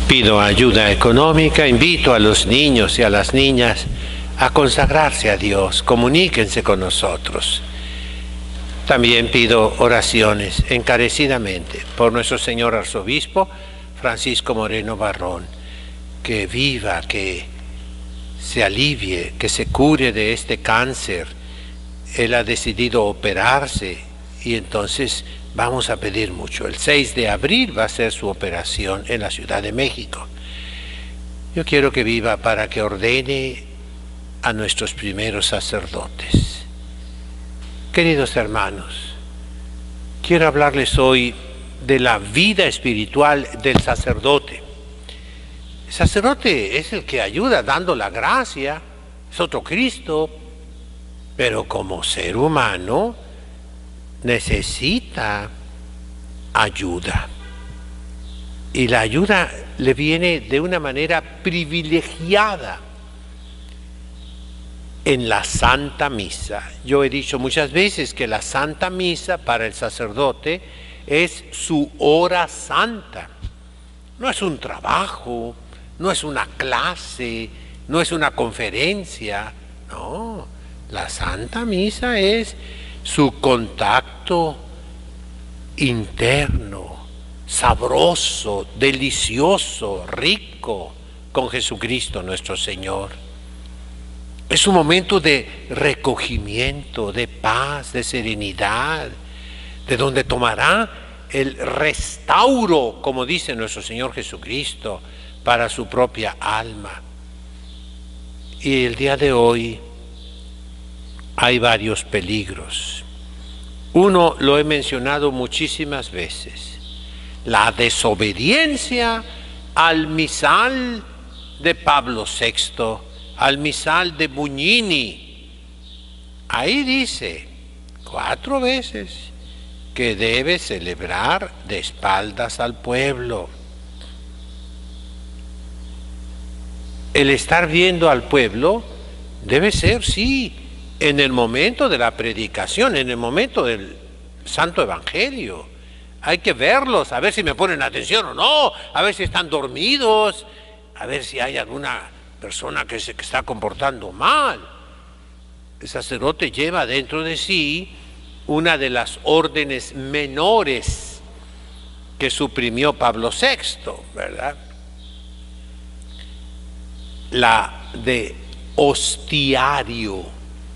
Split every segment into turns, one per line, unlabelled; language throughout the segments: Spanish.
Pido ayuda económica, invito a los niños y a las niñas a consagrarse a Dios, comuníquense con nosotros. También pido oraciones encarecidamente por nuestro señor arzobispo Francisco Moreno Barrón, que viva, que se alivie, que se cure de este cáncer. Él ha decidido operarse y entonces vamos a pedir mucho. El 6 de abril va a ser su operación en la Ciudad de México. Yo quiero que viva para que ordene a nuestros primeros sacerdotes. Queridos hermanos, quiero hablarles hoy de la vida espiritual del sacerdote. El sacerdote es el que ayuda dando la gracia, es otro Cristo, pero como ser humano necesita ayuda. Y la ayuda le viene de una manera privilegiada en la Santa Misa. Yo he dicho muchas veces que la Santa Misa para el sacerdote es su hora santa. No es un trabajo, no es una clase, no es una conferencia. No, la Santa Misa es su contacto interno, sabroso, delicioso, rico con Jesucristo nuestro Señor. Es un momento de recogimiento, de paz, de serenidad, de donde tomará el restauro, como dice nuestro Señor Jesucristo, para su propia alma. Y el día de hoy hay varios peligros. Uno lo he mencionado muchísimas veces: la desobediencia al misal de Pablo VI, al misal de Bugnini. Ahí dice 4 veces que debe celebrar de espaldas al pueblo. El estar viendo al pueblo debe ser, sí, en el momento de la predicación, en el momento del Santo Evangelio. Hay que verlos, a ver si me ponen atención o no, a ver si están dormidos, a ver si hay alguna persona que se está comportando mal. El sacerdote lleva dentro de sí una de las órdenes menores que suprimió Pablo VI, ¿verdad? La de hostiario,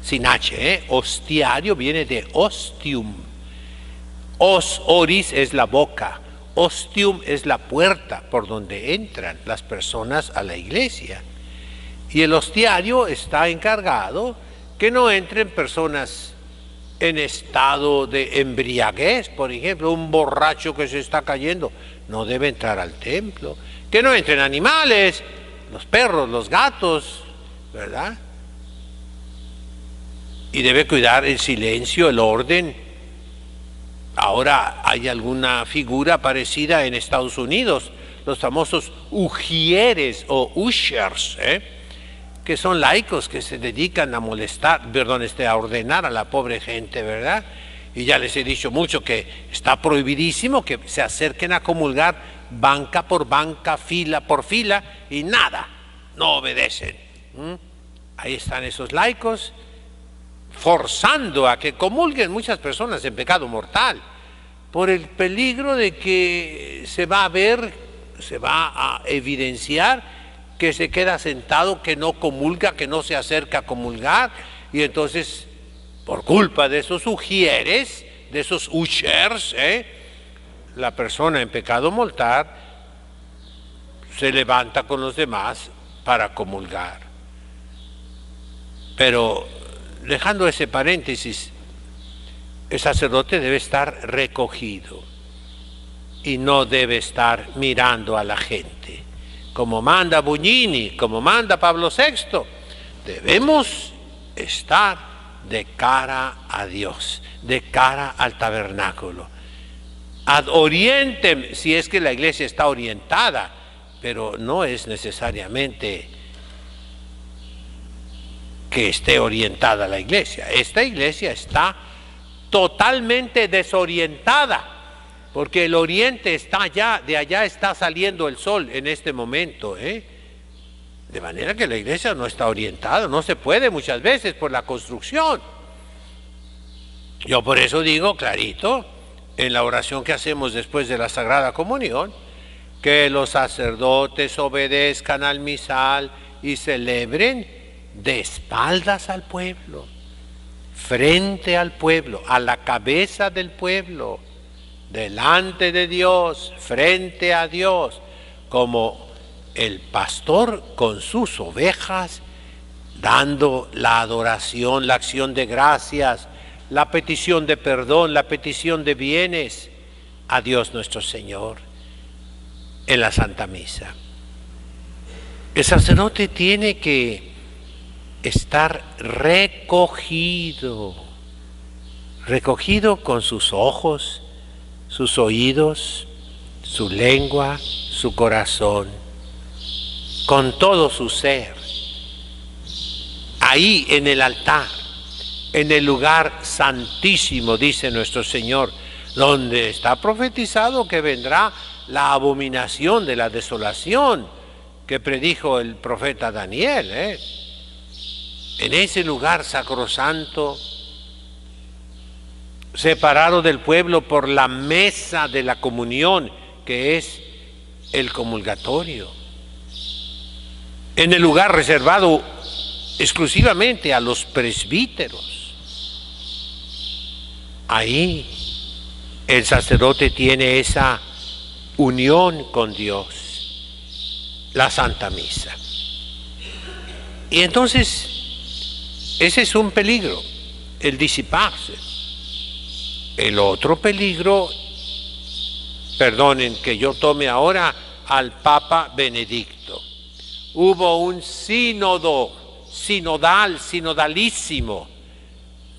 sin H, hostiario viene de ostium. Oris es la boca, ostium es la puerta por donde entran las personas a la iglesia. Y el hostiario está encargado que no entren personas en estado de embriaguez. Por ejemplo, un borracho que se está cayendo no debe entrar al templo. Que no entren animales, los perros, los gatos, ¿verdad? Y debe cuidar el silencio, el orden. Ahora hay alguna figura parecida en Estados Unidos, los famosos ujieres o ushers, que son laicos que se dedican a a ordenar a la pobre gente, ¿verdad? Y ya les he dicho mucho que está prohibidísimo que se acerquen a comulgar banca por banca, fila por fila, y nada, no obedecen. Ahí están esos laicos forzando a que comulguen muchas personas en pecado mortal, por el peligro de que se va a evidenciar que se queda sentado, que no comulga, que no se acerca a comulgar, y entonces, por culpa de esos ujieres, de esos ushers, la persona en pecado mortal se levanta con los demás para comulgar. Pero, dejando ese paréntesis, el sacerdote debe estar recogido y no debe estar mirando a la gente. Como manda Bugnini, como manda Pablo VI, debemos estar de cara a Dios, de cara al tabernáculo. Ad orientem, si es que la iglesia está orientada, pero no es necesariamente que esté orientada la iglesia. Esta iglesia está totalmente desorientada, porque el oriente está allá, de allá está saliendo el sol en este momento, De manera que la iglesia no está orientada, no se puede muchas veces por la construcción. Yo por eso digo clarito, en la oración que hacemos después de la Sagrada Comunión, que los sacerdotes obedezcan al misal y celebren de espaldas al pueblo, frente al pueblo, a la cabeza del pueblo, delante de Dios, frente a Dios, como el pastor con sus ovejas, dando la adoración, la acción de gracias, la petición de perdón, la petición de bienes a Dios nuestro Señor en la Santa Misa. El sacerdote tiene que estar recogido con sus ojos, sus oídos, su lengua, su corazón, con todo su ser. Ahí en el altar, en el lugar santísimo, dice nuestro Señor, donde está profetizado que vendrá la abominación de la desolación que predijo el profeta Daniel. En ese lugar sacrosanto, separado del pueblo por la mesa de la comunión, que es el comulgatorio. En el lugar reservado exclusivamente a los presbíteros. Ahí el sacerdote tiene esa unión con Dios, la Santa Misa. Y entonces, ese es un peligro, el disiparse. El otro peligro, perdonen que yo tome ahora al Papa Benedicto. Hubo un sínodo, sinodalísimo,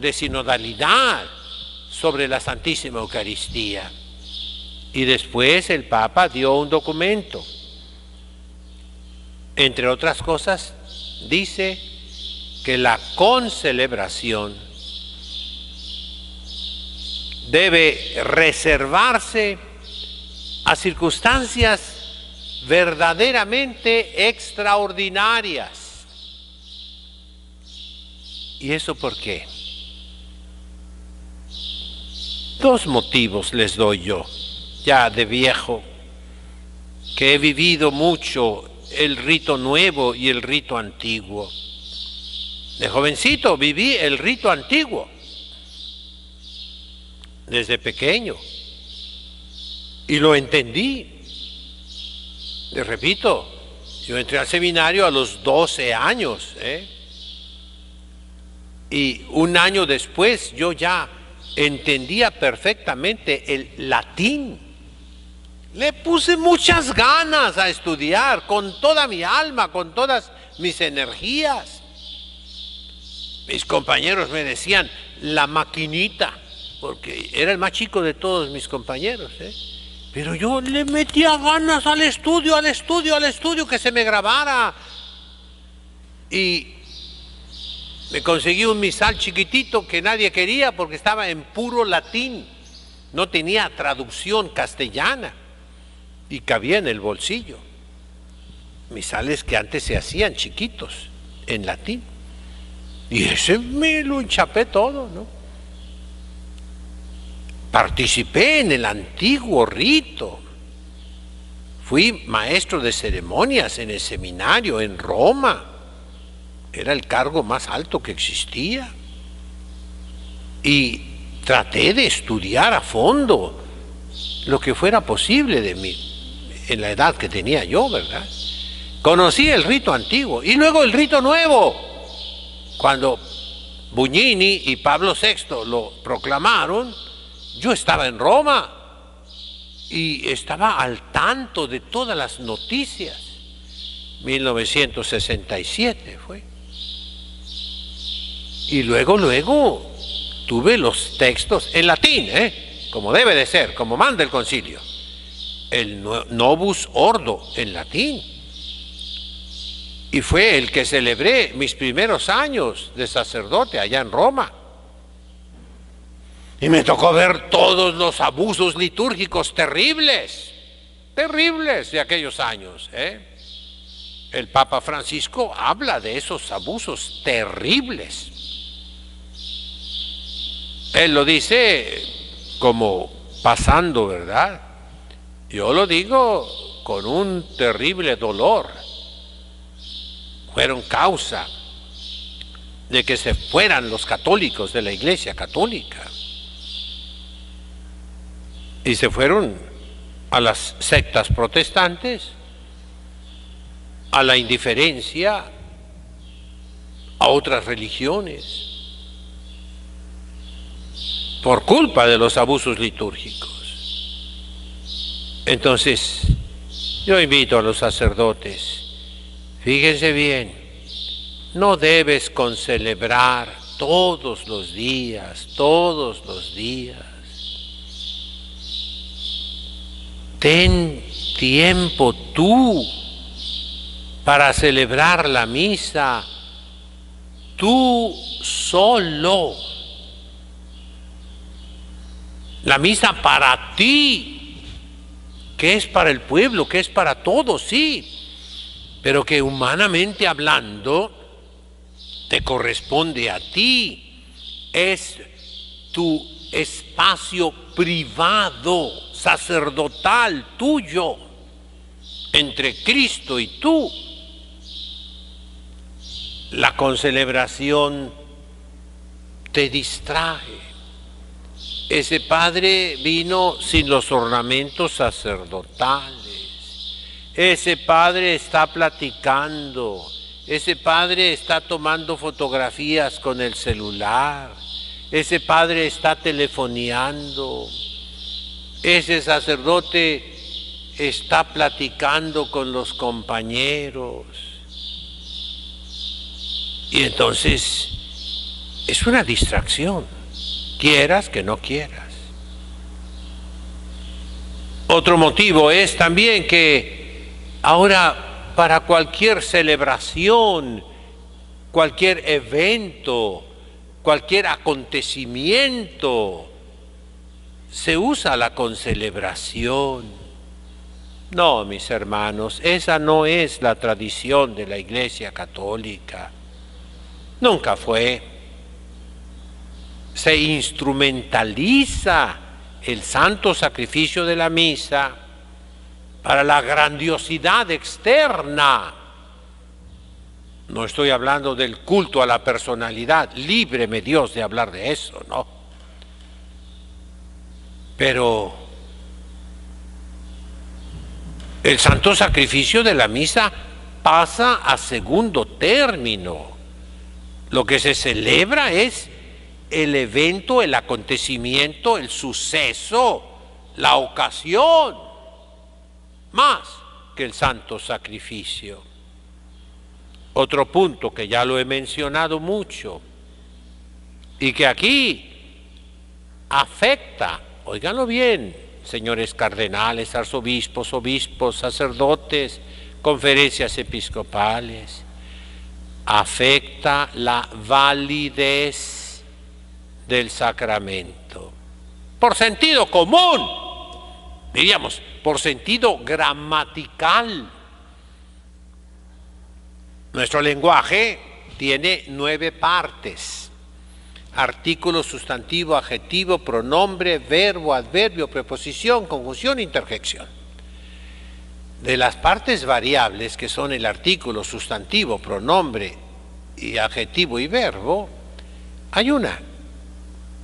de sinodalidad sobre la Santísima Eucaristía. Y después el Papa dio un documento. Entre otras cosas, dice que la concelebración debe reservarse a circunstancias verdaderamente extraordinarias. ¿Y eso por qué? Dos motivos les doy yo, ya de viejo, que he vivido mucho el rito nuevo y el rito antiguo. De jovencito viví el rito antiguo, desde pequeño, y lo entendí. Les repito, yo entré al seminario a los 12 años, y un año después yo ya entendía perfectamente el latín. Le puse muchas ganas a estudiar, con toda mi alma, con todas mis energías. Mis compañeros me decían, la maquinita, porque era el más chico de todos mis compañeros, Pero yo le metía ganas al estudio, que se me grabara. Y me conseguí un misal chiquitito que nadie quería porque estaba en puro latín. No tenía traducción castellana y cabía en el bolsillo. Misales que antes se hacían chiquitos en latín. Y ese me lo enchapé todo, ¿no? Participé en el antiguo rito. Fui maestro de ceremonias en el seminario en Roma. Era el cargo más alto que existía. Y traté de estudiar a fondo lo que fuera posible de mí, en la edad que tenía yo, ¿verdad? Conocí el rito antiguo y luego el rito nuevo. Cuando Bugnini y Pablo VI lo proclamaron, yo estaba en Roma y estaba al tanto de todas las noticias. 1967 fue. Y luego tuve los textos en latín, como debe de ser, como manda el concilio. El Novus Ordo en latín. Y fue el que celebré mis primeros años de sacerdote allá en Roma. Y me tocó ver todos los abusos litúrgicos terribles de aquellos años. El Papa Francisco habla de esos abusos terribles. Él lo dice como pasando, ¿verdad? Yo lo digo con un terrible dolor. Fueron causa de que se fueran los católicos de la Iglesia Católica. Y se fueron a las sectas protestantes, a la indiferencia, a otras religiones, por culpa de los abusos litúrgicos. Entonces, yo invito a los sacerdotes, fíjense bien, no debes concelebrar todos los días. Ten tiempo tú para celebrar la misa, tú solo. La misa para ti, que es para el pueblo, que es para todos, sí, pero que humanamente hablando te corresponde a ti. Es tu espacio privado, sacerdotal, tuyo, entre Cristo y tú. La concelebración te distrae. Ese padre vino sin los ornamentos sacerdotales. Ese padre está platicando. Ese padre está tomando fotografías con el celular. Ese padre está telefoneando. Ese sacerdote está platicando con los compañeros. Y entonces es una distracción, quieras que no quieras. Otro motivo es también que ahora para cualquier celebración, cualquier evento, cualquier acontecimiento, se usa la concelebración. No, mis hermanos, esa no es la tradición de la Iglesia Católica. Nunca fue. Se instrumentaliza el santo sacrificio de la misa para la grandiosidad externa. No estoy hablando del culto a la personalidad, líbreme Dios de hablar de eso, ¿no? Pero el santo sacrificio de la misa pasa a segundo término. Lo que se celebra es el evento, el acontecimiento, el suceso, la ocasión, más que el santo sacrificio. Otro punto que ya lo he mencionado mucho y que aquí afecta, óiganlo bien, señores cardenales, arzobispos, obispos, sacerdotes, conferencias episcopales, afecta la validez del sacramento. Por sentido común, diríamos, por sentido gramatical. Nuestro lenguaje tiene 9 partes: artículo, sustantivo, adjetivo, pronombre, verbo, adverbio, preposición, conjunción, interjección. De las partes variables, que son el artículo, sustantivo, pronombre y adjetivo y verbo, hay una,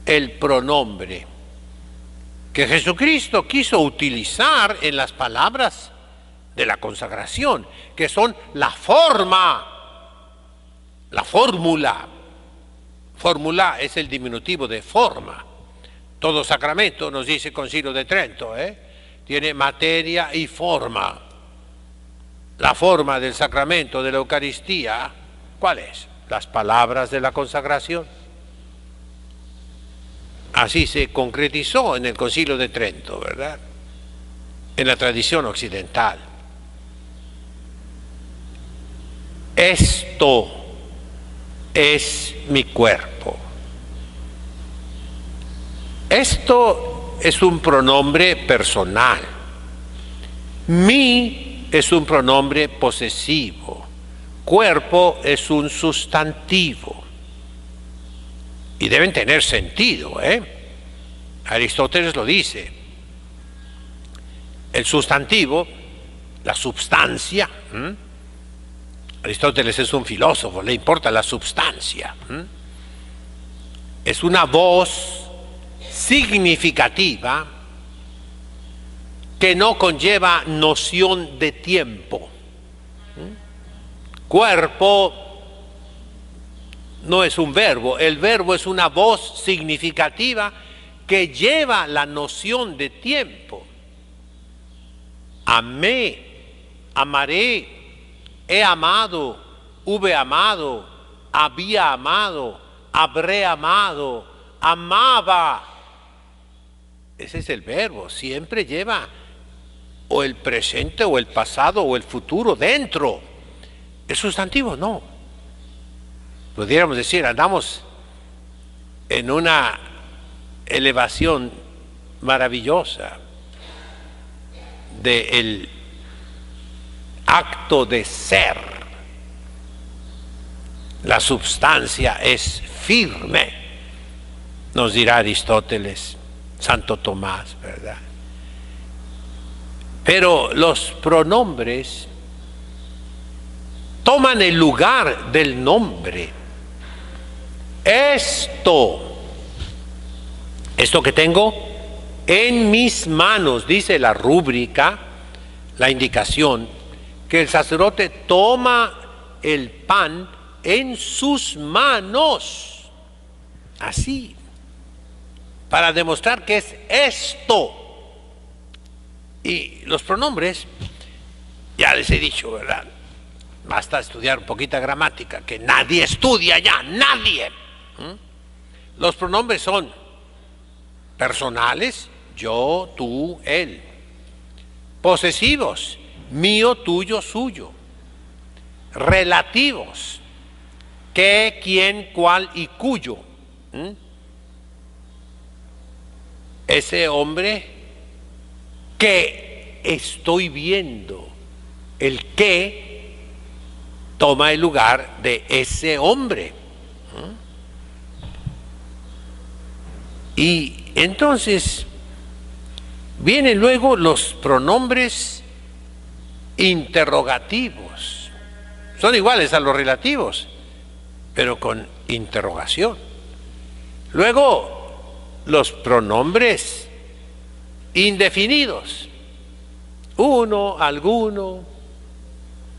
el pronombre, que Jesucristo quiso utilizar en las palabras de la consagración, que son la forma, la fórmula. Fórmula es el diminutivo de forma. Todo sacramento, nos dice el Concilio de Trento, tiene materia y forma. La forma del sacramento de la Eucaristía, ¿cuál es? Las palabras de la consagración. Así se concretizó en el Concilio de Trento, ¿verdad? En la tradición occidental. Esto es mi cuerpo. Esto es un pronombre personal. Mi es un pronombre posesivo. Cuerpo es un sustantivo. Y deben tener sentido, Aristóteles lo dice. El sustantivo, la substancia, Aristóteles es un filósofo, le importa la substancia. Es una voz significativa que no conlleva noción de tiempo. Cuerpo no es un verbo, el verbo es una voz significativa que lleva la noción de tiempo. Amé, amaré, he amado, hube amado, había amado, habré amado, amaba. Ese es el verbo, siempre lleva o el presente o el pasado o el futuro dentro. El sustantivo no. Pudiéramos decir, andamos en una elevación maravillosa del acto de ser. La substancia es firme, nos dirá Aristóteles, Santo Tomás, ¿verdad? Pero los pronombres toman el lugar del nombre. Esto que tengo en mis manos, dice la rúbrica, la indicación, que el sacerdote toma el pan en sus manos, así, para demostrar que es esto. Y los pronombres, ya les he dicho, ¿verdad? Basta estudiar un poquito de gramática, que nadie estudia ya, nadie. Los pronombres son personales, yo, tú, él. Posesivos, mío, tuyo, suyo. Relativos, qué, quién, cuál y cuyo. Ese hombre que estoy viendo, el que toma el lugar de ese hombre. Y entonces vienen luego los pronombres interrogativos. Son iguales a los relativos, pero con interrogación. Luego los pronombres indefinidos. Uno, alguno,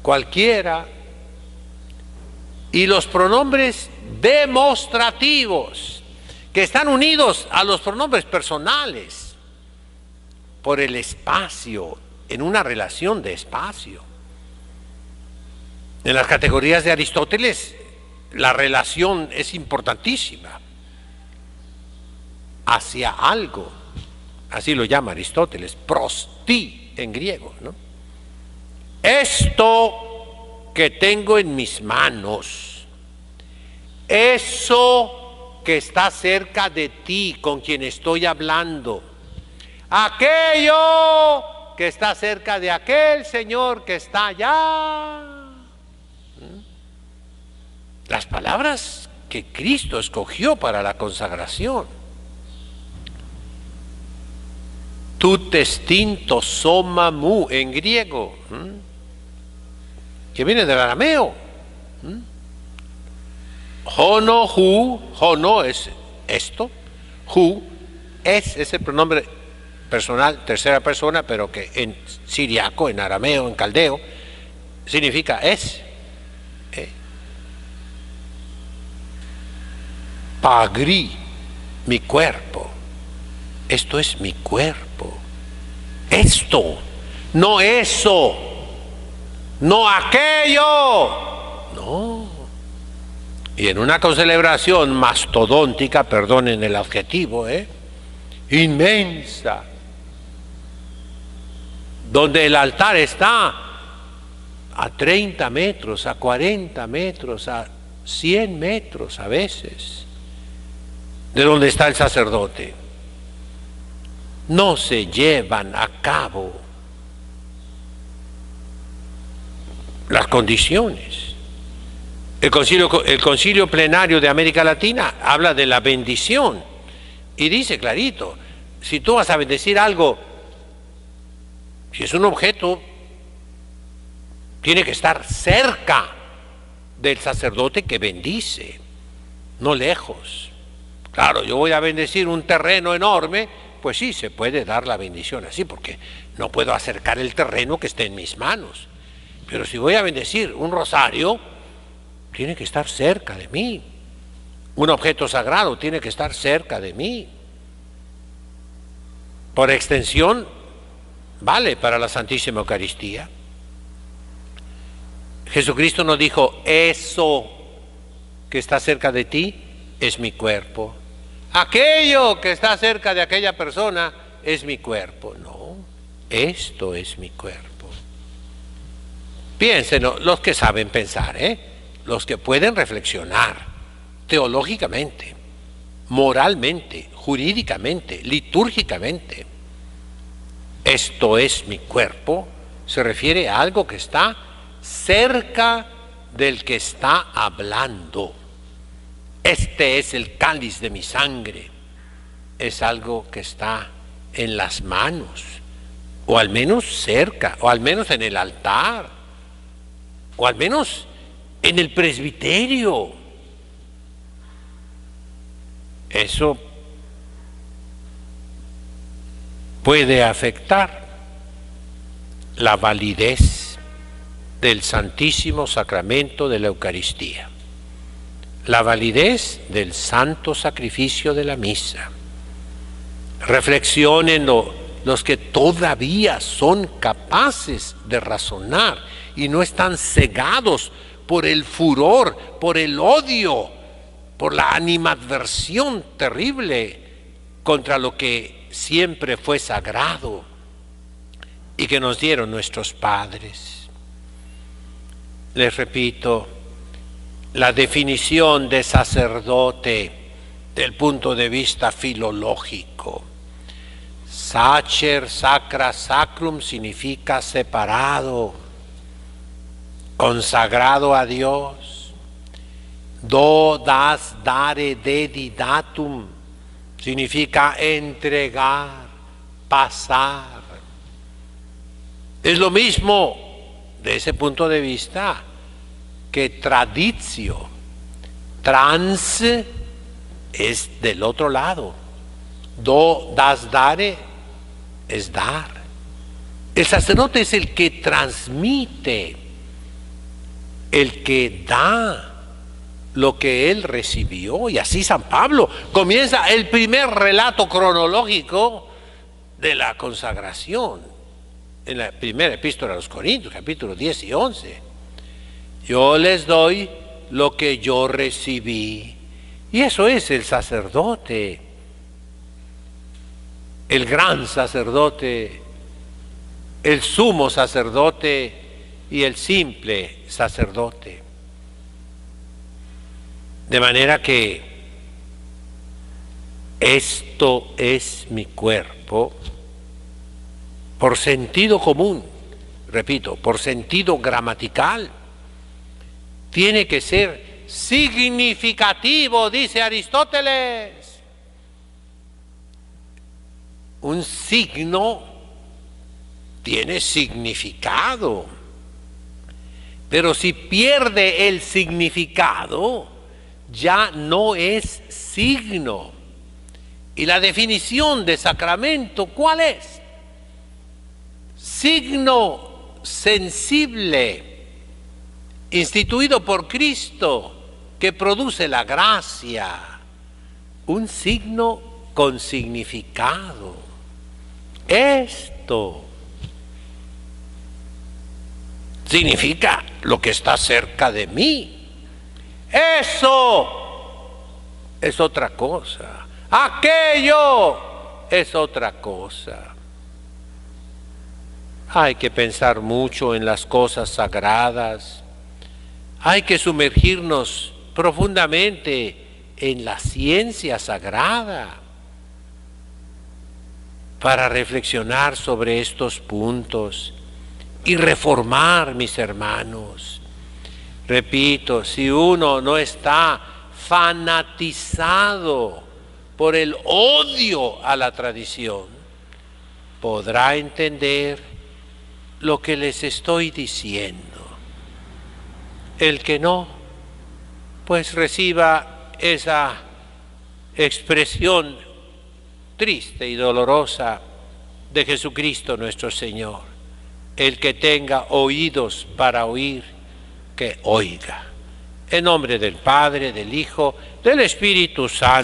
cualquiera. Y los pronombres demostrativos, que están unidos a los pronombres personales por el espacio, en una relación de espacio. En las categorías de Aristóteles, la relación es importantísima hacia algo, así lo llama Aristóteles, prostí en griego, ¿no? Esto que tengo en mis manos, eso que está cerca de ti, con quien estoy hablando, aquello que está cerca de aquel Señor que está allá. Las palabras que Cristo escogió para la consagración. Tu testinto soma mu en griego, que viene del arameo. Hono, hu, hono es esto, hu es ese pronombre personal, tercera persona, pero que en siriaco, en arameo, en caldeo, significa es. Pagri, mi cuerpo. Esto es mi cuerpo. Esto, no eso, no aquello, no. Y en una concelebración mastodóntica, perdonen el adjetivo, inmensa, donde el altar está a 30 metros, a 40 metros, a 100 metros a veces, de donde está el sacerdote. no se llevan a cabo las condiciones. El concilio plenario de América Latina habla de la bendición y dice clarito, si tú vas a bendecir algo, si es un objeto, tiene que estar cerca del sacerdote que bendice, no lejos. Claro, yo voy a bendecir un terreno enorme, pues sí, se puede dar la bendición así, porque no puedo acercar el terreno que esté en mis manos. Pero si voy a bendecir un rosario, tiene que estar cerca de mí. Un objeto sagrado tiene que estar cerca de mí. Por extensión, vale para la Santísima Eucaristía. Jesucristo nos dijo, eso que está cerca de ti es mi cuerpo. Aquello que está cerca de aquella persona es mi cuerpo. No, esto es mi cuerpo. Piénsenlo, los que saben pensar, los que pueden reflexionar teológicamente, moralmente, jurídicamente, litúrgicamente. Esto es mi cuerpo, se refiere a algo que está cerca del que está hablando. Este es el cáliz de mi sangre. Es algo que está en las manos, o al menos cerca, o al menos en el altar, o al menos en el presbiterio. Eso puede afectar la validez del Santísimo Sacramento de la Eucaristía, la validez del santo sacrificio de la misa. Reflexionen los que todavía son capaces de razonar y no están cegados por el furor, por el odio, por la animadversión terrible contra lo que siempre fue sagrado y que nos dieron nuestros padres. Les repito, la definición de sacerdote del punto de vista filológico. Sacer, sacra, sacrum significa separado, consagrado a Dios. Do, das, dare, dedi, datum significa entregar, pasar. Es lo mismo de ese punto de vista que traditio. Trans es del otro lado. Do, das, dare es dar. El sacerdote es el que transmite, el que da lo que él recibió. Y así San Pablo comienza el primer relato cronológico de la consagración en la primera epístola a los Corintios, capítulos 10 y 11. Yo les doy lo que yo recibí. Y eso es el sacerdote, el gran sacerdote, el sumo sacerdote y el simple sacerdote. De manera que esto es mi cuerpo, por sentido común, repito, por sentido gramatical, tiene que ser significativo, dice Aristóteles. Un signo tiene significado, pero si pierde el significado, ya no es signo. Y la definición de sacramento, ¿cuál es? Signo sensible, instituido por Cristo, que produce la gracia. Un signo con significado. Esto significa lo que está cerca de mí. Eso es otra cosa. Aquello es otra cosa. Hay que pensar mucho en las cosas sagradas. Hay que sumergirnos profundamente en la ciencia sagrada para reflexionar sobre estos puntos y reformar, mis hermanos. Repito, si uno no está fanatizado por el odio a la tradición, podrá entender lo que les estoy diciendo. El que no, pues reciba esa expresión triste y dolorosa de Jesucristo nuestro Señor. El que tenga oídos para oír, que oiga. En nombre del Padre, del Hijo, del Espíritu Santo.